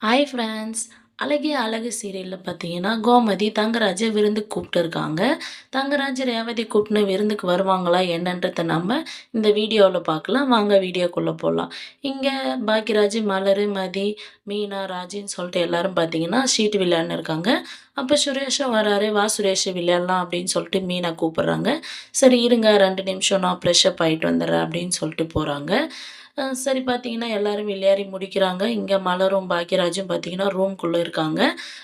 Hi friends. அழகே அழகு சீரியலில் பார்த்தீங்கன்னா, கோமதி தங்கராஜை விருந்துக்கு கூப்பிட்டுருக்காங்க. தங்கராஜ், ரேவதி கூப்பிட்டுன்னு விருந்துக்கு வருவாங்களா என்னன்றத நம்ம இந்த வீடியோவில் பார்க்கலாம். வாங்க வீடியோக்குள்ளே போகலாம். இங்கே பாக்யராஜ், மலர், மதி, மீனா, ராஜின்னு சொல்லிட்டு எல்லாரும் பார்த்தீங்கன்னா ஷீட் விளையாடின்னு இருக்காங்க. அப்போ சுரேஷும் வராரு. வா சுரேஷ் விளையாடலாம் அப்படின்னு சொல்லிட்டு மீனா கூப்பிட்றாங்க. சரி இருங்க 2 நிமிஷம் நான் ஃப்ரெஷ்அப் ஆகிட்டு வந்துடுறேன் அப்படின்னு சொல்லிட்டு போகிறாங்க. சரி பார்த்தீங்கன்னா, எல்லாரும் விளையாடி முடிக்கிறாங்க. இங்க மலரும், பாக்யராஜும் பார்த்தீங்கன்னா, ரூம்குள்ள இருக்காங்க.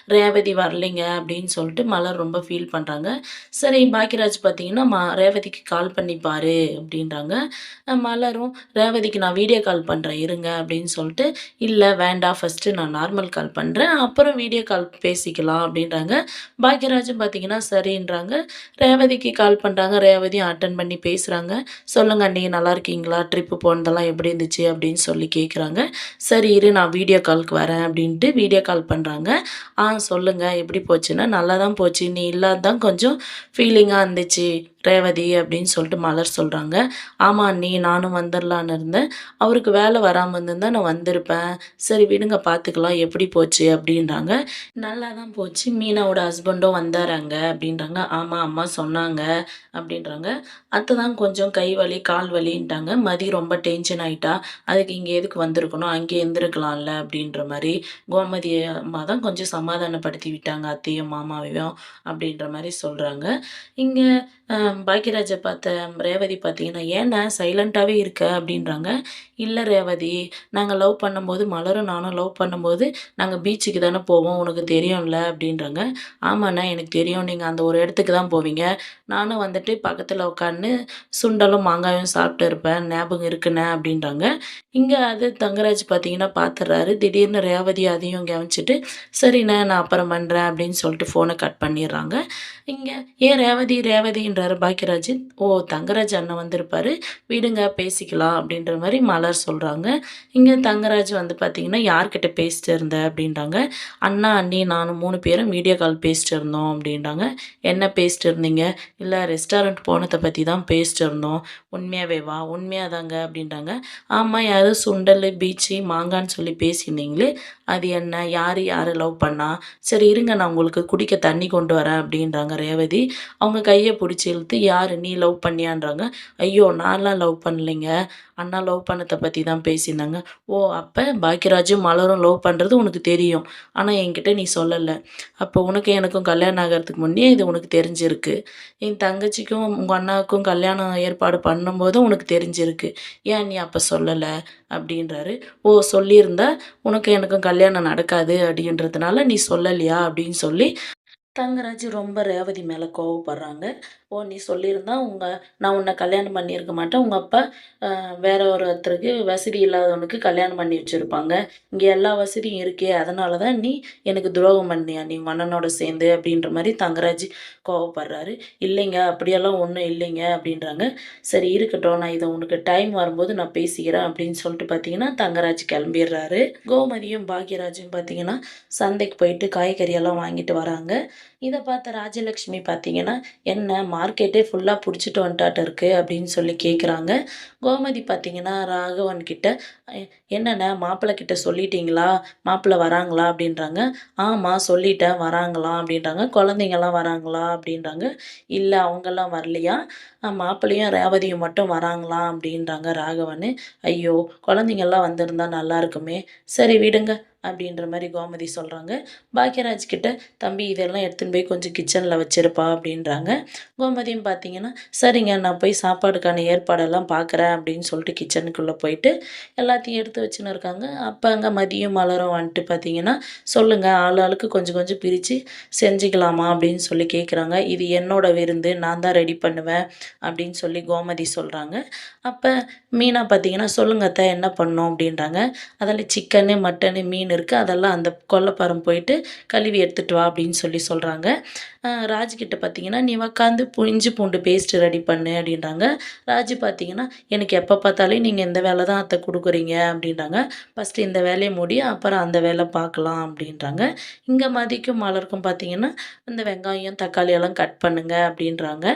ரேவதி வரலைங்க அப்படின்னு சொல்லிட்டு மலர் ரொம்ப ஃபீல் பண்றாங்க. சரி பாக்யராஜ் பார்த்தீங்கன்னா, ரேவதிக்கு கால் பண்ணி பாரு அப்படின்றாங்க. மலரும், ரேவதிக்கு நான் வீடியோ கால் பண்றேன் இருங்க அப்படின்னு சொல்லிட்டு, இல்ல வேண்டாம் ஃபர்ஸ்ட்டு நான் நார்மல் கால் பண்றேன். அப்புறம் வீடியோ கால் பேசிக்கலாம் அப்படின்றாங்க. பாக்யராஜும் பார்த்தீங்கன்னா, சரின்றாங்க. ரேவதிக்கு கால் பண்றாங்க. ரேவதியும் அட்டெண்ட் பண்ணி பேசுறாங்க. சொல்லுங்க அண்ணி நல்லா இருக்கீங்களா? ட்ரிப்பு போனதெல்லாம் எப்படி இருந்துச்சு? அப்படின்னு சொல்லி கேட்குறாங்க. சரி இரு நான் வீடியோ காலுக்கு வரேன் அப்படின்ட்டு வீடியோ கால் பண்றாங்க. சொல்லுங்க எப்படி போச்சுன்னா, நல்லா தான் போச்சு. நீ இல்லாத தான் கொஞ்சம் ஃபீலிங்கா இருந்துச்சு ரேவதி அப்படின்னு சொல்லிட்டு மலர் சொல்றாங்க. ஆமா அண்ணி நானும் வந்துரலான்னு இருந்தேன். அவருக்கு வேலை வராம இருந்திருந்தா நான் வந்திருப்பேன். சரி விடுங்க பார்த்துக்கலாம் எப்படி போச்சு அப்படின்றாங்க. நல்லா தான் போச்சு. மீனாவோட ஹஸ்பண்டும் வந்தாராங்க அப்படின்றாங்க. ஆமா அம்மா சொன்னாங்க அப்படின்றாங்க. அத்தை தான் கொஞ்சம் கை வலி, கால் வலின்ட்டாங்க. மதி ரொம்ப டென்ஷன் ஆயிட்டா. அதுக்கு இங்க எதுக்கு வந்திருக்கணும்? அங்கேயே இருந்திருக்கலாம்ல அப்படின்ற மாரி கோமதி அம்மா தான் கொஞ்சம் சமாதானப்படுத்தி விட்டாங்க அத்தையும், மாமாவையும் அப்படின்ற மாரி சொல்றாங்க. இங்க பாக்கியராஜ பார்த்த ரேவதி பார்த்தீங்கன்னா, "ஏன்ன சைலண்டாவே இருக்க?" அப்படின்றாங்க. "இல்ல ரேவதி, நாங்க லவ் பண்ணும்போது மலரும் நானும் லவ் பண்ணும்போது நாங்க பீச்சுக்கு தானே போவோம். உனக்கு தெரியும்ல" அப்படின்றாங்க. "ஆமாண்ணே எனக்கு தெரியும். நீங்க அந்த ஒரு இடத்துக்கு தான் போவீங்க. நானும் வந்துட்டு பக்கத்துல உட்காந்து சுண்டலும், மாங்காயும் சாப்பிட்டு இருப்பேன். ஞாபகம் இருக்குண்ணே" அப்படின்றாங்க. இங்க அது தங்கராஜ் பார்த்தீங்கன்னா பார்த்துடுறாரு. திடீர்னு ரேவதி அதையும் கவனிச்சுட்டு, "சரிண்ணே நான் அப்புறம் பண்றேன்" அப்படின்னு சொல்லிட்டு ஃபோன கட் பண்ணிடுறாங்க. இங்க "ஏன் ரேவதி ரேவதின்றாரு பாக்கியராஜ். ஓ தங்கராஜ் அண்ணன் வந்திருப்பாரு. விடுங்க பேசிக்கலாம்" அப்படின்ற மாரி மலர் சொல்றாங்க. இங்க தங்கராஜ் வந்து பார்த்தீங்கன்னா, "யார்கிட்ட பேசிட்டு இருந்த?" அப்படின்றாங்க. "அண்ணா, அண்ணி நானும் 3 பேரும் வீடியோ கால் பேசிட்டு இருந்தோம்" அப்படின்றாங்க. "என்ன பேசிட்டு இருந்தீங்க?" "இல்ல ரெஸ்டாரண்ட் போனத பத்தி தான் பேசிட்டு இருந்தோம்." "உண்மையாவேவா?" "உண்மையாதாங்க" அப்படின்றாங்க. "ஆமா யாரோ சுண்டலு, பீச்சு, மாங்கான்னு சொல்லி பேசியிருந்தீங்களே, அது என்ன? யாரு யார லவ் பண்ணா?" "சரி இருங்க நான் உங்களுக்கு குடிக்க தண்ணி கொண்டு வரேன்" அப்படின்றாங்க ரேவதி. அவங்க கைய புடிச்சு இழுத்து, "யாரு நீ லவ் பண்ணியான்றாங்க?" "ஐயோ! நான்லாம் லவ் பண்ணலைங்க. அண்ணா லவ் பண்ணத பத்தி தான் பேசியிருந்தாங்க." "ஓ! அப்ப பாக்யராஜும் மலரும் லவ் பண்றது உனக்கு தெரியும். ஆனா என்கிட்ட நீ சொல்லல. அப்போ உனக்கும் எனக்கும் கல்யாணம் ஆகறதுக்கு முன்னே இது உனக்கு தெரிஞ்சிருக்கு. என் தங்கச்சிக்கும் உங்க அண்ணாவுக்கும் கல்யாணம் ஏற்பாடு பண்ணும்போதும் உனக்கு தெரிஞ்சிருக்கு. ஏன் நீ அப்ப சொல்லல?" அப்படின்றாரு. "ஓ! சொல்லியிருந்தா உனக்கும் எனக்கும் கல்யாணம் நடக்காது அப்படின்றதுனால நீ சொல்லலையா?" அப்படின்னு சொல்லி தங்கராஜ் ரொம்ப ரேவதி மேல கோவப்படுறாங்க. "ஓ! நீ சொல்லியிருந்தா நான் உன்ன கல்யாணம் பண்ணியிருக்க மாட்டேன். உங்க அப்பா வேற ஒருத்தருக்கு வசதி இல்லாதவனுக்கு கல்யாணம் பண்ணி வச்சிருப்பாங்க. இங்க எல்லா வசதியும் இருக்கே! அதனால தான் நீ எனக்கு துரோகம் பண்ணியா நீ உங்க அண்ணனோட சேர்ந்து?" அப்படின்ற மாரி தங்கராஜ் கோவப்படுறாரு. "இல்லைங்க, அப்படியெல்லாம் ஒண்ணும் இல்லைங்க" அப்படின்றாங்க. "சரி இருக்கட்டும். நான் இத உனக்கு டைம் வரும்போது நான் பேசிக்கிறேன்" அப்படின்னு சொல்லிட்டு பார்த்தீங்கன்னா, தங்கராஜ் கிளம்பிர்றாரு. கோமதியும் பாக்யராஜும் பார்த்தீங்கன்னா, சந்தைக்கு போயிட்டு காய்கறி எல்லாம் வாங்கிட்டு வராங்க. இத பார்த்த ராஜலட்சுமி பார்த்தீங்கன்னா, "என்ன மார்க்கெட்டே ஃபுல்லா புடிச்சிட்டு வந்துட்டாட்டம் இருக்கு" அப்படின்னு சொல்லி கேட்குறாங்க. கோமதி பார்த்தீங்கன்னா, ராகவன் கிட்ட "எ என்னண்ணே மாப்பிள கிட்ட சொல்லிட்டீங்களா? மாப்பிள வராங்களா?" அப்படின்றாங்க. "ஆமா சொல்லிட்டேன் வராங்களாம்" அப்படின்றாங்க. "குழந்தைங்கலாம் வராங்களா?" அப்படின்றாங்க. "இல்ல அவங்கலாம் வரலையாம். மாப்பிள்ளையும் ரேவதியும் மட்டும் வராங்களாம்" அப்படின்றாங்க ராகவனு. "ஐயோ! குழந்தைங்கலாம் வந்திருந்தா நல்லா இருக்குமே. சரி விடுங்க" அப்படின்ற மாரி கோமதி சொல்றாங்க. பாக்யராஜ் கிட்ட, "தம்பி இதெல்லாம் எடுத்துன்னு போய் கொஞ்சம் கிச்சன்ல வச்சிருப்பா" அப்படின்றாங்க. கோமதியும் பார்த்தீங்கன்னா, "சரிங்க நான் போய் சாப்பாடுக்கான ஏற்பாடெல்லாம் பார்க்குறேன்" அப்படின்னு சொல்லிட்டு கிச்சனுக்குள்ள போயிட்டு எல்லாத்தையும் எடுத்து வச்சுன்னு இருக்காங்க. அப்ப அங்க மதியும், மலரும் வந்துட்டு பார்த்தீங்கன்னா, "சொல்லுங்க ஆள் ஆளுக்கு கொஞ்சம் கொஞ்சம் பிரிச்சு செஞ்சுக்கலாமா?" அப்படின்னு சொல்லி கேட்குறாங்க. "இது என்னோட விருந்து. நான் தான் ரெடி பண்ணுவேன்" அப்படின்னு சொல்லி கோமதி சொல்றாங்க. அப்ப மீனா பார்த்தீங்கன்னா, "சொல்லுங்க அத்த என்ன பண்ணணும்?" அப்படின்றாங்க. "அதில சிக்கனு, மட்டனு, மீன் இருக்கு. அதெல்லாம் அந்த கொல்லைப்புறம் போயிட்டு கழுவி எடுத்துட்டு வா" அப்படின்னு சொல்லி சொல்றாங்க. ராஜ்கிட்ட பார்த்தீங்கன்னா, "நீ உக்காந்து இஞ்சி பூண்டு பேஸ்ட் ரெடி பண்ணு" அப்படின்றாங்க. ராஜு பார்த்தீங்கன்னா, "எனக்கு எப்ப பார்த்தாலும் நீங்க இந்த வேல தான் அத்த குடுக்குறீங்க" அப்படின்றாங்க. "ஃபர்ஸ்ட்டு இந்த வேலைய முடி, அப்புறம் அந்த வேல பார்க்கலாம்" அப்படின்றாங்க. இங்க மதிக்கும், மலருக்கும் பார்த்தீங்கன்னா, இந்த வெங்காயம், தக்காளி எல்லாம் கட் பண்ணுங்க அப்படின்றாங்க.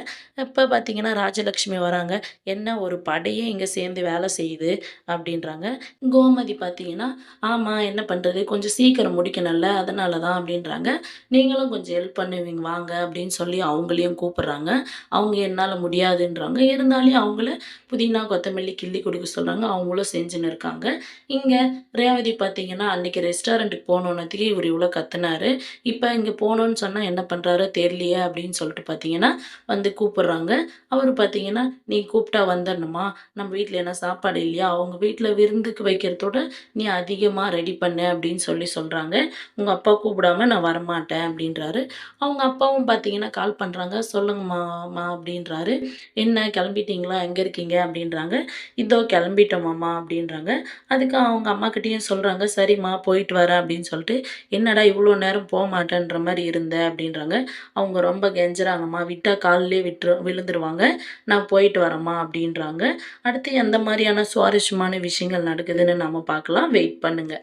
இப்ப பார்த்தீங்கன்னா, ராஜலட்சுமி வராங்க. "என்ன ஒரு படையே இங்க சேர்ந்து வேலை செய்யுது" அப்படின்றாங்க. கோமதி பார்த்தீங்கன்னா, "ஆமா என்ன பண்றது? பண்ணுறது? கொஞ்சம் சீக்கிரம் முடிக்கணும்ல, அதனால தான் அப்படின்றாங்க. நீங்களும் கொஞ்சம் ஹெல்ப் பண்ணுவீங்க வாங்க அப்படின்னு சொல்லி அவங்களையும் கூப்பிடுறாங்க. அவங்க என்னால முடியாதுன்றாங்க. இருந்தாலும் அவங்கள புதினா, கொத்தமல்லி கிள்ளி குடுக்க சொல்றாங்க. அவங்களும் செஞ்சுன்னு இருக்காங்க. இங்க ரேவதி பார்த்தீங்கன்னா, அன்னைக்கு ரெஸ்டாரண்ட்டுக்கு போனோனதுக்கு இவரு இவ்ளோ கத்துனாரு. இப்ப இங்க போணும்னு சொன்னா என்ன பண்றாரோ தெரியலையே அப்படின்னு சொல்லிட்டு பார்த்தீங்கன்னா, வந்து கூப்பிடுறாங்க. அவரு பார்த்தீங்கன்னா, "நீ கூப்பிட்டா வந்துடணுமா? நம்ம வீட்ல என்ன சாப்பாடு இல்லையா? அவங்க வீட்ல விருந்துக்கு வைக்கிறதோட நீ அதிகமா ரெடி பண்ணு" அப்படின்னு சொல்றாங்க. "உங்க அப்பா கூப்பிடாம நான் வரமாட்டேன்" அப்படின்றாரு. அவங்க அப்பாவும் பார்த்தீங்கன்னா கால் பண்றாங்க. "சொல்லுங்கம்மா மா" அப்படின்றாரு. "என்ன கிளம்பிட்டீங்களா? எங்க இருக்கீங்க?" அப்படின்றாங்க. "இதோ கிளம்பிட்டோம் மாமா" அப்படின்றாங்க. அதுக்கு அவங்க அம்மாகிட்டயும் சொல்றாங்க. "சரிம்மா போயிட்டு வரேன்" அப்படின்னு சொல்லிட்டு. "என்னடா இவ்வளோ நேரம் போமாட்டேன்ற மாரி இருந்த" அப்படின்றாங்க. அவங்க ரொம்ப கெஞ்சுறாங்கம்மா. விட்டா கால்லயே விழுந்துருவாங்க. "நான் போயிட்டு வரேம்மா" அப்படின்றாங்க. அடுத்து எந்த மாரியான சுவாரஸ்யமான விஷயங்கள் நடக்குதுன்னு நாம பார்க்கலாம். வெயிட் பண்ணுங்க.